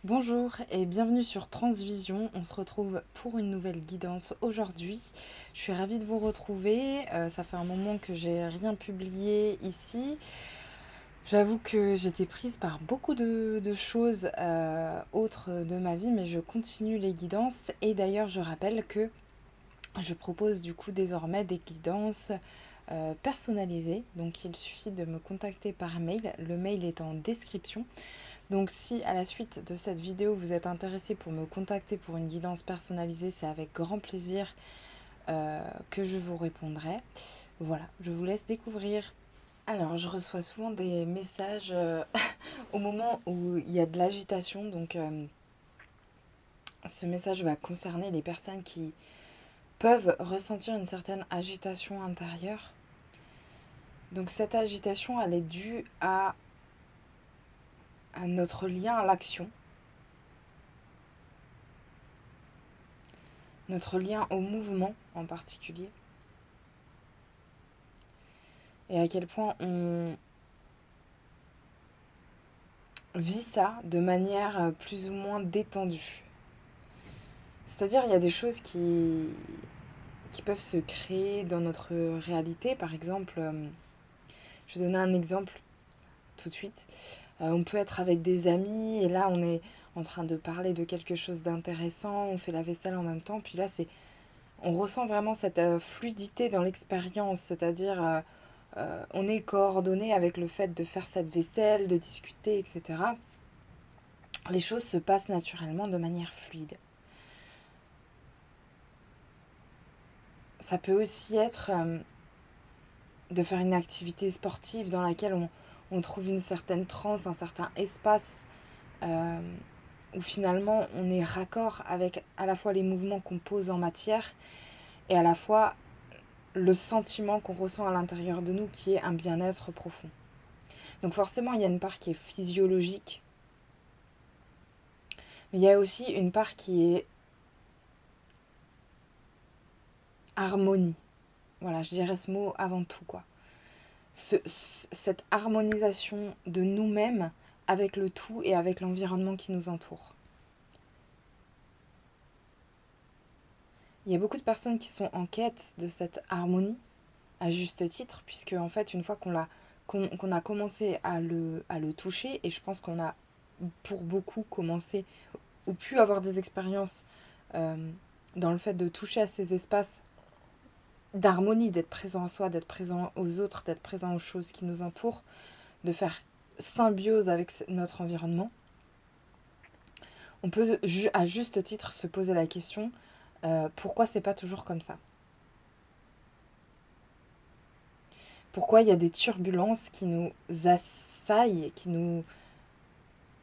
Bonjour et bienvenue sur Transvision. On se retrouve pour une nouvelle guidance aujourd'hui. Je suis ravie de vous retrouver. Ça fait un moment que j'ai rien publié ici. J'avoue que j'étais prise par beaucoup de choses autres de ma vie, mais je continue les guidances. Et d'ailleurs, je rappelle que je propose du coup désormais des guidances personnalisées. Donc il suffit de me contacter par mail. Le mail est en description. Donc si à la suite de cette vidéo vous êtes intéressé pour me contacter pour une guidance personnalisée, c'est avec grand plaisir que je vous répondrai. Voilà, je vous laisse découvrir. Alors je reçois souvent des messages au moment où il y a de l'agitation. Donc ce message va concerner les personnes qui peuvent ressentir une certaine agitation intérieure. Donc cette agitation, elle est due à notre lien à l'action, notre lien au mouvement en particulier. Et à quel point on vit ça de manière plus ou moins détendue. C'est-à-dire, il y a des choses qui peuvent se créer dans notre réalité. Par exemple, je vais donner un exemple tout de suite. On peut être avec des amis et là, on est en train de parler de quelque chose d'intéressant, on fait la vaisselle en même temps, puis là, on ressent vraiment cette fluidité dans l'expérience, c'est-à-dire on est coordonné avec le fait de faire cette vaisselle, de discuter, etc. Les choses se passent naturellement de manière fluide. Ça peut aussi être de faire une activité sportive dans laquelle on trouve une certaine transe, un certain espace euh, où finalement on est raccord avec à la fois les mouvements qu'on pose en matière et à la fois le sentiment qu'on ressent à l'intérieur de nous qui est un bien-être profond. Donc forcément, il y a une part qui est physiologique, mais il y a aussi une part qui est harmonie. Voilà, je dirais ce mot avant tout, quoi. Cette harmonisation de nous-mêmes avec le tout et avec l'environnement qui nous entoure. Il y a beaucoup de personnes qui sont en quête de cette harmonie, à juste titre, puisque en fait, une fois qu'on a commencé à le toucher, et je pense qu'on a pour beaucoup commencé ou pu avoir des expériences euh, dans le fait de toucher à ces espaces d'harmonie, d'être présent à soi, d'être présent aux autres, d'être présent aux choses qui nous entourent, de faire symbiose avec notre environnement, on peut à juste titre se poser la question pourquoi c'est pas toujours comme ça. Pourquoi il y a des turbulences qui nous assaillent, qui nous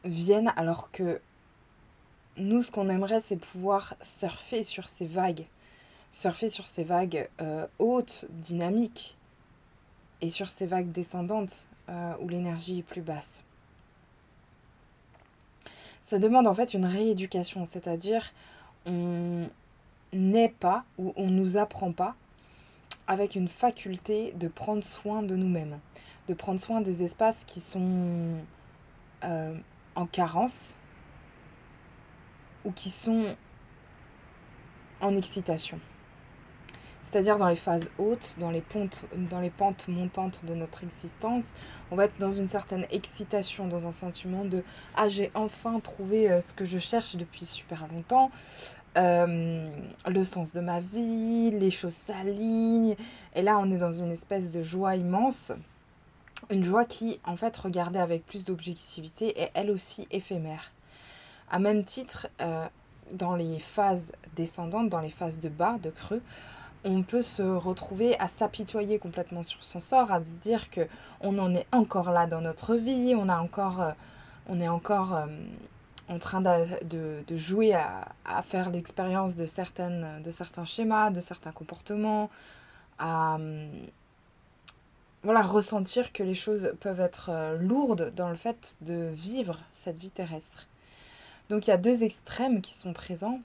viennent alors que nous, ce qu'on aimerait, c'est pouvoir surfer sur ces vagues hautes, dynamiques, et sur ces vagues descendantes où l'énergie est plus basse. Ça demande en fait une rééducation, c'est-à-dire on n'est pas ou on ne nous apprend pas avec une faculté de prendre soin de nous-mêmes, de prendre soin des espaces qui sont euh, en carence ou qui sont en excitation. C'est-à-dire dans les phases hautes, dans les pentes montantes de notre existence, on va être dans une certaine excitation, dans un sentiment de ah j'ai enfin trouvé ce que je cherche depuis super longtemps, le sens de ma vie, les choses s'alignent, et là on est dans une espèce de joie immense, une joie qui en fait regardée avec plus d'objectivité est elle aussi éphémère. À même titre, dans les phases descendantes, dans les phases de bas, de creux, on peut se retrouver à s'apitoyer complètement sur son sort, à se dire que on en est encore là dans notre vie, on est encore en train de jouer à faire l'expérience de certains schémas, de certains comportements, à voilà, ressentir que les choses peuvent être lourdes dans le fait de vivre cette vie terrestre. Donc il y a deux extrêmes qui sont présents,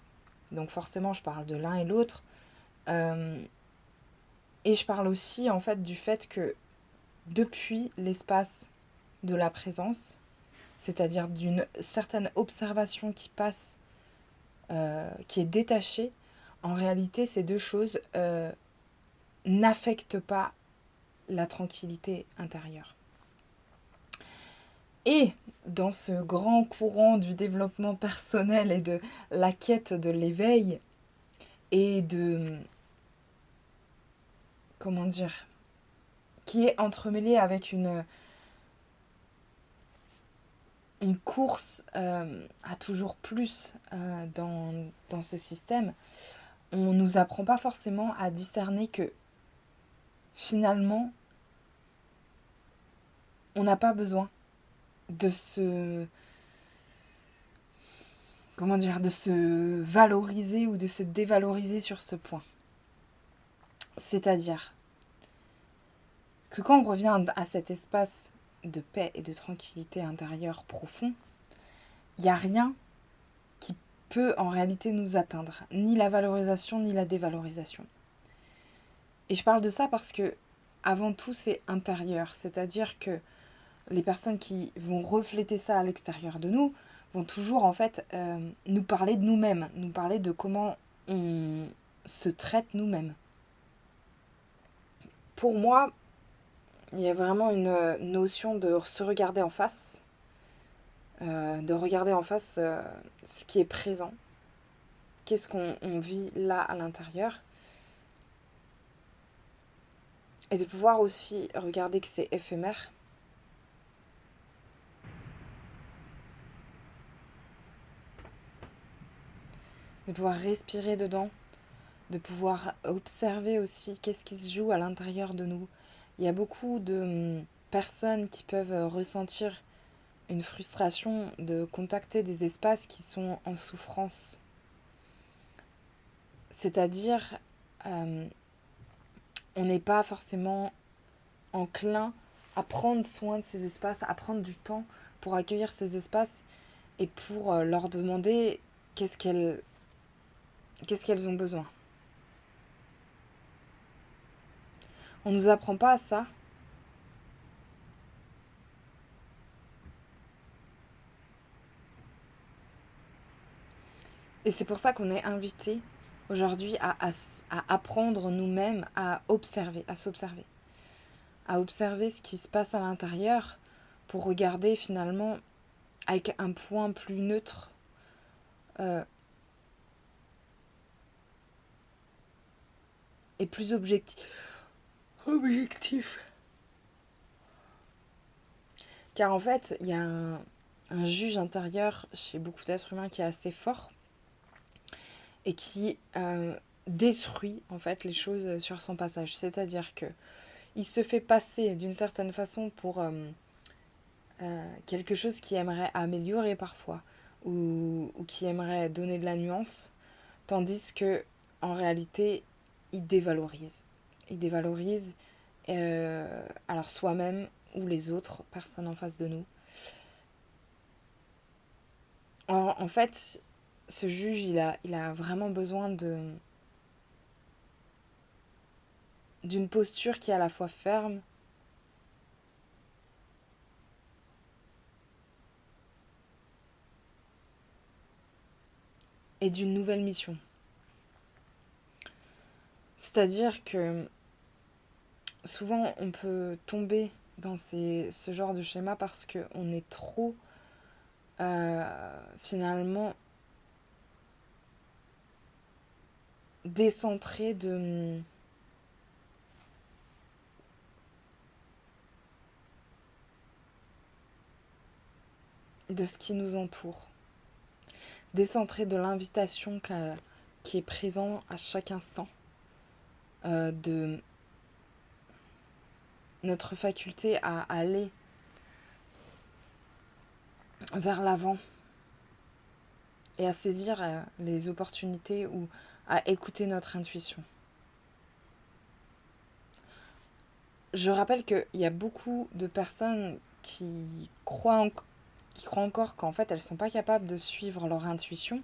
donc forcément je parle de l'un et l'autre. Euh, Et je parle aussi en fait du fait que depuis l'espace de la présence, c'est-à-dire d'une certaine observation qui passe, qui est détachée, en réalité, ces deux choses n'affectent pas la tranquillité intérieure. Et dans ce grand courant du développement personnel et de la quête de l'éveil et de, comment dire, qui est entremêlé avec une course à toujours plus dans ce système, on ne nous apprend pas forcément à discerner que finalement, on n'a pas besoin de se, comment dire, de se valoriser ou de se dévaloriser sur ce point. C'est-à-dire que quand on revient à cet espace de paix et de tranquillité intérieure profond, il n'y a rien qui peut en réalité nous atteindre, ni la valorisation ni la dévalorisation. Et je parle de ça parce que, avant tout, c'est intérieur, c'est-à-dire que les personnes qui vont refléter ça à l'extérieur de nous vont toujours en fait nous parler de nous-mêmes, nous parler de comment on se traite nous-mêmes. Pour moi, il y a vraiment une notion de se regarder en face, de regarder en face ce qui est présent, qu'est-ce qu'on vit là à l'intérieur, et de pouvoir aussi regarder que c'est éphémère. De pouvoir respirer dedans, de pouvoir observer aussi qu'est-ce qui se joue à l'intérieur de nous. Il y a beaucoup de personnes qui peuvent ressentir une frustration de contacter des espaces qui sont en souffrance. C'est-à-dire, on n'est pas forcément enclin à prendre soin de ces espaces, à prendre du temps pour accueillir ces espaces et pour leur demander qu'est-ce qu'elles ont besoin. On ne nous apprend pas à ça. Et c'est pour ça qu'on est invité aujourd'hui à apprendre nous-mêmes à observer, à s'observer. À observer ce qui se passe à l'intérieur pour regarder finalement avec un point plus neutre et plus objectif. Car en fait, il y a un juge intérieur chez beaucoup d'êtres humains qui est assez fort et qui détruit en fait les choses sur son passage. C'est-à-dire que il se fait passer d'une certaine façon pour quelque chose qui aimerait améliorer parfois ou qui aimerait donner de la nuance, tandis que en réalité, il dévalorise. Il dévalorise alors soi-même ou les autres personnes en face de nous. En fait, ce juge, il a vraiment besoin d'une posture qui est à la fois ferme et d'une nouvelle mission. C'est-à-dire que souvent, on peut tomber dans ce genre de schéma parce qu'on est trop, finalement, décentré de ce qui nous entoure. Décentré de l'invitation qui est présent à chaque instant, de notre faculté à aller vers l'avant et à saisir les opportunités ou à écouter notre intuition. Je rappelle qu'il y a beaucoup de personnes qui croient encore qu'en fait elles ne sont pas capables de suivre leur intuition,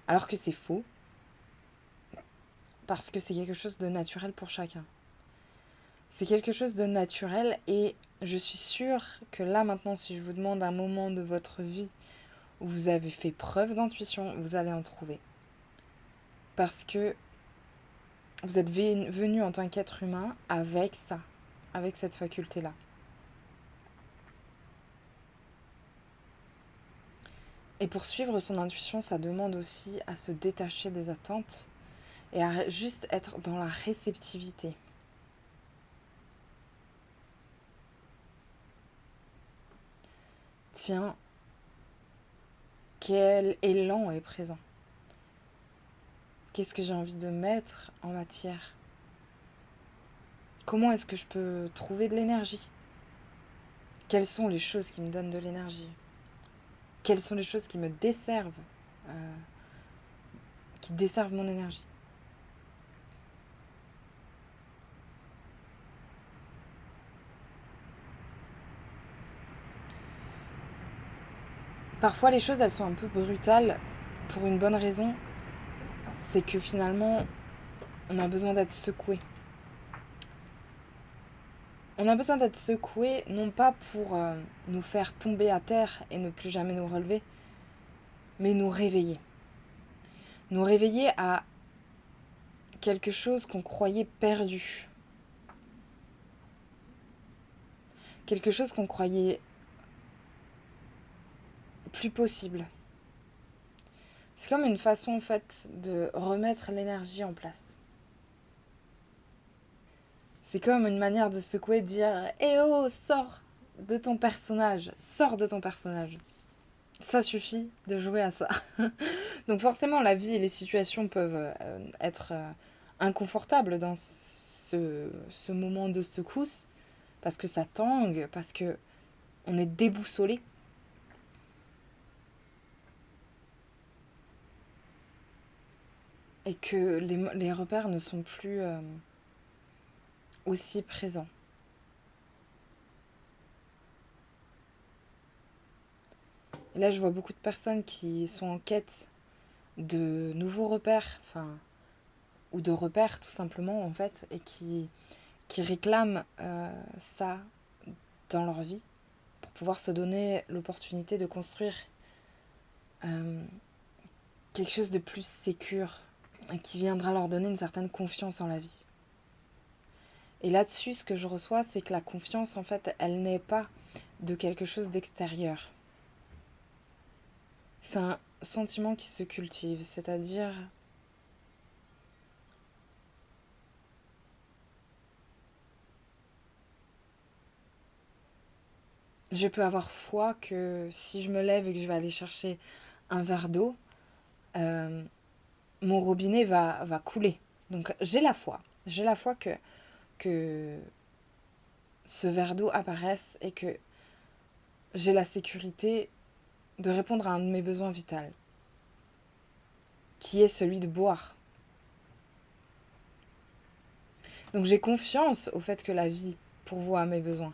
alors que c'est faux, parce que c'est quelque chose de naturel pour chacun. C'est quelque chose de naturel et Je suis sûre que là maintenant, si je vous demande un moment de votre vie où vous avez fait preuve d'intuition, vous allez en trouver. Parce que vous êtes venu en tant qu'être humain avec ça, avec cette faculté-là. Et pour suivre son intuition, ça demande aussi à se détacher des attentes et à juste être dans la réceptivité. Tiens, quel élan est présent? Qu'est-ce que j'ai envie de mettre en matière? Comment est-ce que je peux trouver de l'énergie? Quelles sont les choses qui me donnent de l'énergie? Quelles sont les choses qui me desservent, euh, qui desservent mon énergie? Parfois, les choses, elles sont un peu brutales pour une bonne raison, c'est que finalement, on a besoin d'être secoué. On a besoin d'être secoué, non pas pour nous faire tomber à terre et ne plus jamais nous relever, mais nous réveiller. Nous réveiller à quelque chose qu'on croyait perdu. Quelque chose qu'on croyait plus possible. C'est comme une façon en fait de remettre l'énergie en place. C'est comme une manière de secouer, de dire eh oh, sors de ton personnage, sors de ton personnage. Ça suffit de jouer à ça. Donc forcément, la vie et les situations peuvent être inconfortables dans ce moment de secousse, parce que ça tangue, parce que on est déboussolé. Et que les repères ne sont plus aussi présents. Et là, je vois beaucoup de personnes qui sont en quête de nouveaux repères, enfin, ou de repères tout simplement en fait, et qui réclament ça dans leur vie pour pouvoir se donner l'opportunité de construire euh, quelque chose de plus sécure et qui viendra leur donner une certaine confiance en la vie. Et là-dessus, ce que je reçois, c'est que la confiance, en fait, elle n'est pas de quelque chose d'extérieur. C'est un sentiment qui se cultive, c'est-à-dire je peux avoir foi que si je me lève et que je vais aller chercher un verre d'eau, euh, mon robinet va couler. Donc j'ai la foi. J'ai la foi que ce verre d'eau apparaisse et que j'ai la sécurité de répondre à un de mes besoins vitaux, qui est celui de boire. Donc j'ai confiance au fait que la vie pourvoit à mes besoins,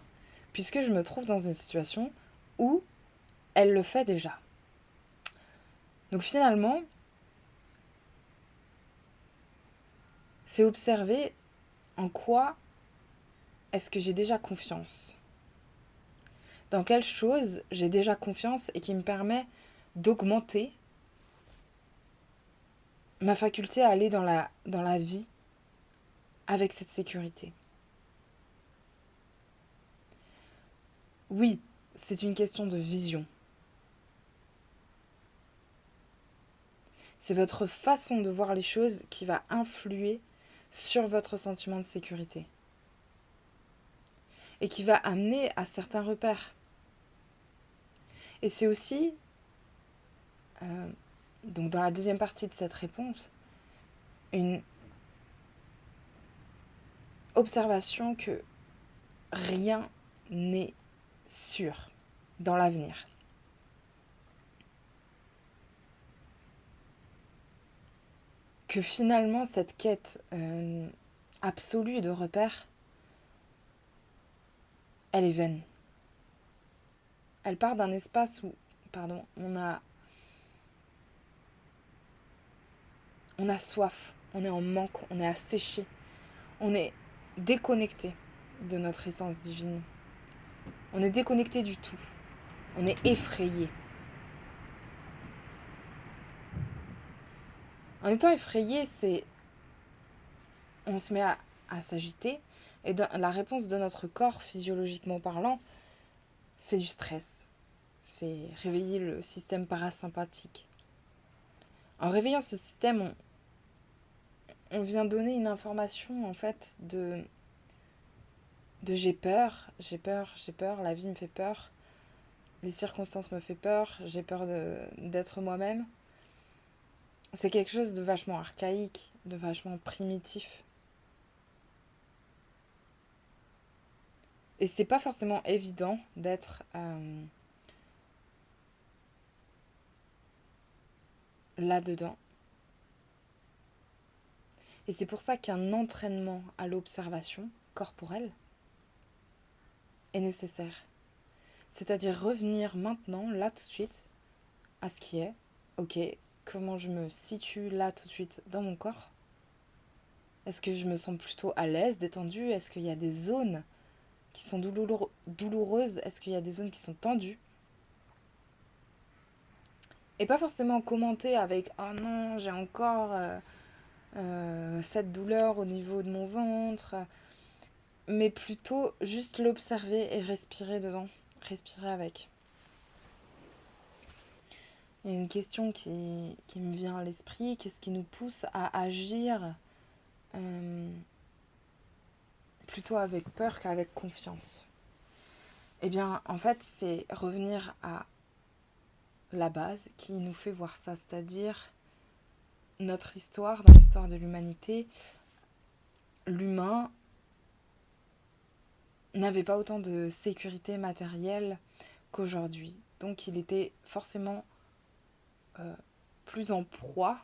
puisque je me trouve dans une situation où elle le fait déjà. Donc finalement, c'est observer en quoi est-ce que j'ai déjà confiance. Dans quelle chose j'ai déjà confiance et qui me permet d'augmenter ma faculté à aller dans la vie avec cette sécurité. Oui, c'est une question de vision. C'est votre façon de voir les choses qui va influer sur votre sentiment de sécurité et qui va amener à certains repères. Et c'est aussi, donc dans la deuxième partie de cette réponse, une observation que rien n'est sûr dans l'avenir. Que finalement cette quête absolue de repères, elle est vaine. Elle part d'un espace où, pardon, on a soif, on est en manque, on est asséché, on est déconnecté de notre essence divine. On est déconnecté du tout. On est effrayé. En étant effrayé, on se met à s'agiter. Et la réponse de notre corps, physiologiquement parlant, c'est du stress. C'est réveiller le système parasympathique. En réveillant ce système, on vient donner une information en fait de j'ai peur, la vie me fait peur, les circonstances me font peur, j'ai peur d'être moi-même. C'est quelque chose de vachement archaïque, de vachement primitif. Et c'est pas forcément évident d'être là-dedans. Et c'est pour ça qu'un entraînement à l'observation corporelle est nécessaire. C'est-à-dire revenir maintenant, là tout de suite, à ce qui est. Ok, comment je me situe là tout de suite dans mon corps? Est-ce que je me sens plutôt à l'aise, détendue? Est-ce qu'il y a des zones qui sont douloureuses? Est-ce qu'il y a des zones qui sont tendues? Et pas forcément commenter avec «Oh non, j'ai encore cette douleur au niveau de mon ventre», mais plutôt juste l'observer et respirer dedans, respirer avec. Il y a une question qui me vient à l'esprit: qu'est-ce qui nous pousse à agir plutôt avec peur qu'avec confiance? Eh bien, en fait, c'est revenir à la base qui nous fait voir ça, c'est-à-dire notre histoire, dans l'histoire de l'humanité, l'humain n'avait pas autant de sécurité matérielle qu'aujourd'hui. Donc il était forcément plus en proie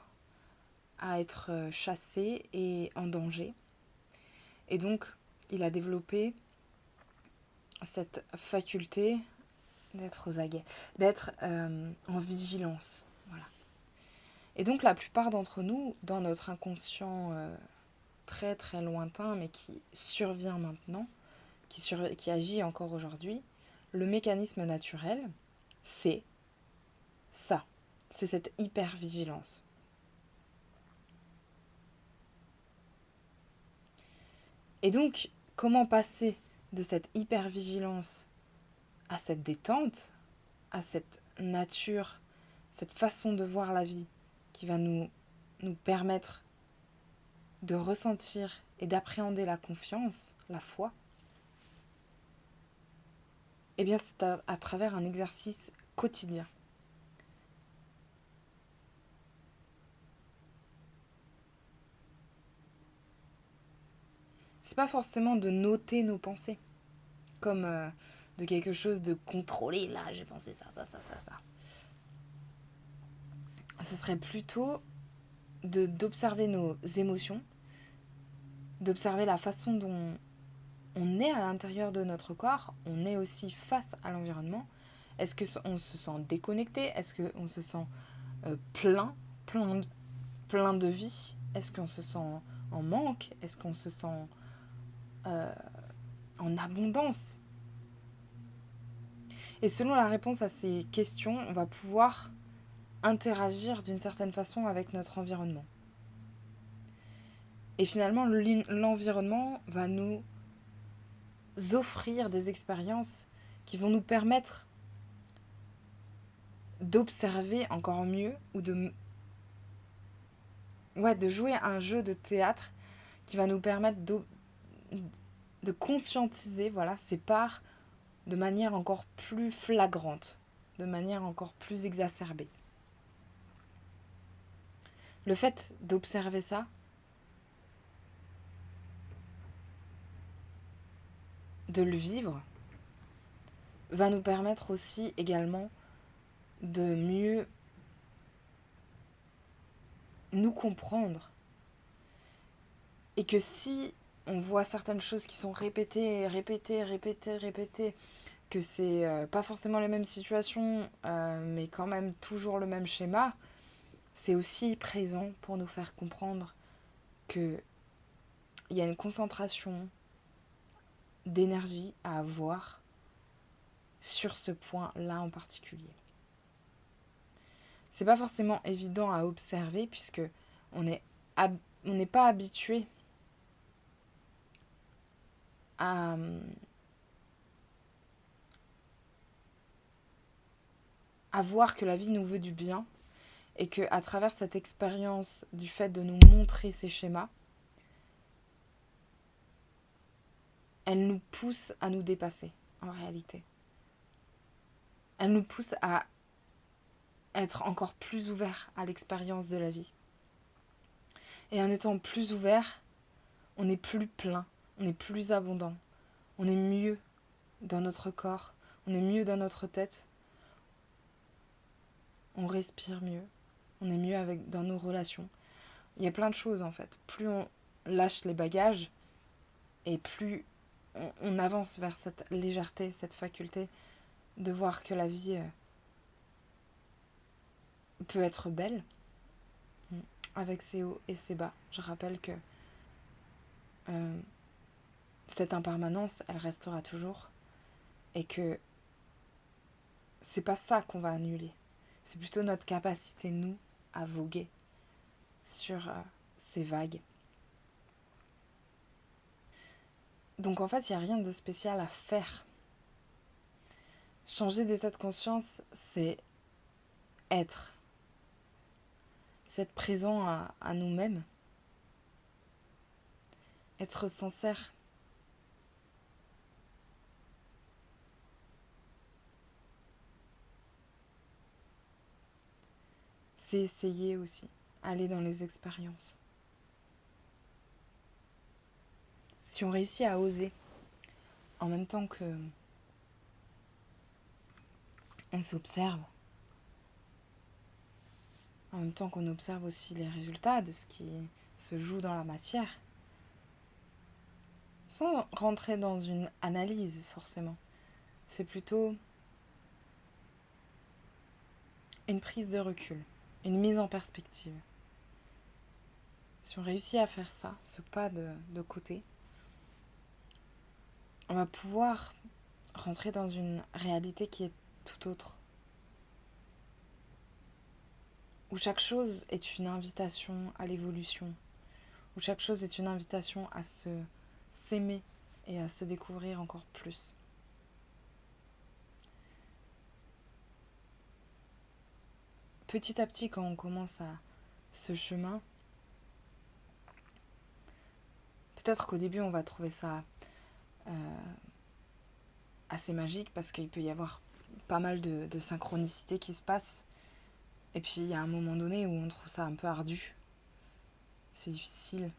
à être chassé et en danger. Et donc il a développé cette faculté d'être aux aguets, d'être en vigilance. Voilà. Et donc la plupart d'entre nous, dans notre inconscient très très lointain, mais qui survient maintenant, qui agit encore aujourd'hui, le mécanisme naturel, c'est ça. C'est cette hypervigilance. Et donc, comment passer de cette hypervigilance à cette détente, à cette nature, cette façon de voir la vie qui va nous permettre de ressentir et d'appréhender la confiance, la foi? Eh bien, c'est à travers un exercice quotidien. C'est pas forcément de noter nos pensées, comme de quelque chose de contrôlé. Là, j'ai pensé ça. Ce serait plutôt d'observer nos émotions, d'observer la façon dont on est à l'intérieur de notre corps, on est aussi face à l'environnement. Est-ce qu'on se sent déconnecté? Est-ce qu'on se sent plein de vie? Est-ce qu'on se sent en manque? Est-ce qu'on se sent en abondance? Et selon la réponse à ces questions, on va pouvoir interagir d'une certaine façon avec notre environnement. Et finalement, l'environnement va nous offrir des expériences qui vont nous permettre d'observer encore mieux ou de jouer un jeu de théâtre qui va nous permettre de conscientiser ces parts de manière encore plus flagrante, de manière encore plus exacerbée. Le fait d'observer ça, de le vivre, va nous permettre aussi également de mieux nous comprendre. Et que si on voit certaines choses qui sont répétées, que c'est pas forcément les mêmes situations, mais quand même toujours le même schéma, c'est aussi présent pour nous faire comprendre qu'il y a une concentration d'énergie à avoir sur ce point-là en particulier. C'est pas forcément évident à observer puisque on n'est pas habitué à voir que la vie nous veut du bien et que à travers cette expérience du fait de nous montrer ces schémas, elle nous pousse à nous dépasser en réalité. Elle nous pousse à être encore plus ouverts à l'expérience de la vie. Et en étant plus ouverts, on est plus plein, on est plus abondant, on est mieux dans notre corps, on est mieux dans notre tête, on respire mieux, on est mieux dans nos relations. Il y a plein de choses en fait. Plus on lâche les bagages et plus on avance vers cette légèreté, cette faculté de voir que la vie peut être belle avec ses hauts et ses bas. Je rappelle que cette impermanence, elle restera toujours et que c'est pas ça qu'on va annuler. C'est plutôt notre capacité, nous, à voguer sur ces vagues. Donc en fait, il n'y a rien de spécial à faire. Changer d'état de conscience, c'est être. C'est être présent à nous-mêmes. Être sincère. C'est essayer aussi. Aller dans les expériences. Si on réussit à oser, en même temps que on s'observe, en même temps qu'on observe aussi les résultats de ce qui se joue dans la matière, sans rentrer dans une analyse forcément. C'est plutôt une prise de recul, une mise en perspective. Si on réussit à faire ça, ce pas de côté, on va pouvoir rentrer dans une réalité qui est tout autre. Où chaque chose est une invitation à l'évolution. Où chaque chose est une invitation à s'aimer et à se découvrir encore plus. Petit à petit, quand on commence à ce chemin, peut-être qu'au début, on va trouver ça assez magique parce qu'il peut y avoir pas mal de synchronicité qui se passe. Et puis, il y a un moment donné où on trouve ça un peu ardu. C'est difficile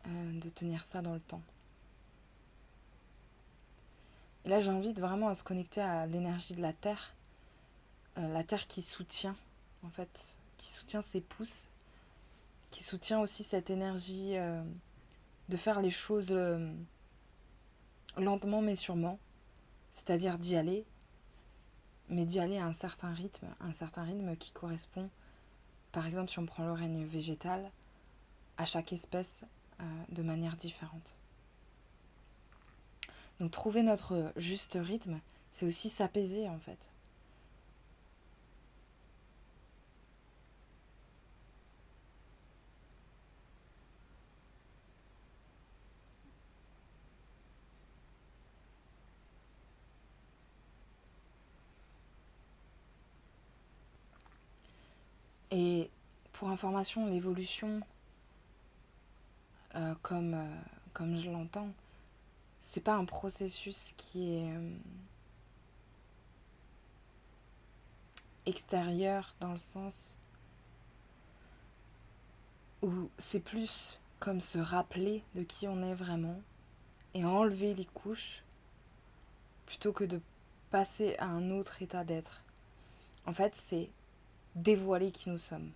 de tenir ça dans le temps. Et là, j'invite vraiment à se connecter à l'énergie de la Terre qui soutient, en fait, qui soutient ses pouces, qui soutient aussi cette énergie de faire les choses lentement mais sûrement, c'est-à-dire d'y aller, mais d'y aller à un certain rythme qui correspond, par exemple si on prend le règne végétal, à chaque espèce de manière différente. Donc trouver notre juste rythme, c'est aussi s'apaiser en fait. Et pour information, l'évolution, comme je l'entends, c'est pas un processus qui est extérieur dans le sens où c'est plus comme se rappeler de qui on est vraiment et enlever les couches plutôt que de passer à un autre état d'être. En fait, c'est dévoiler qui nous sommes.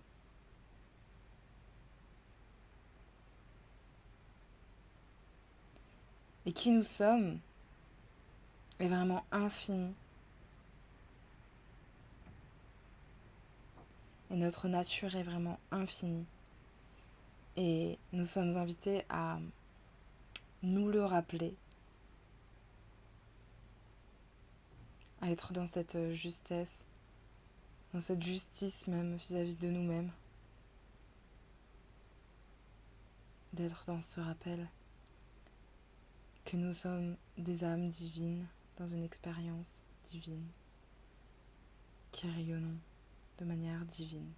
Et qui nous sommes est vraiment infini. Et notre nature est vraiment infinie. Et nous sommes invités à nous le rappeler, à être dans cette justesse, dans cette justice même vis-à-vis de nous-mêmes, d'être dans ce rappel que nous sommes des âmes divines dans une expérience divine, qui rayonnons de manière divine.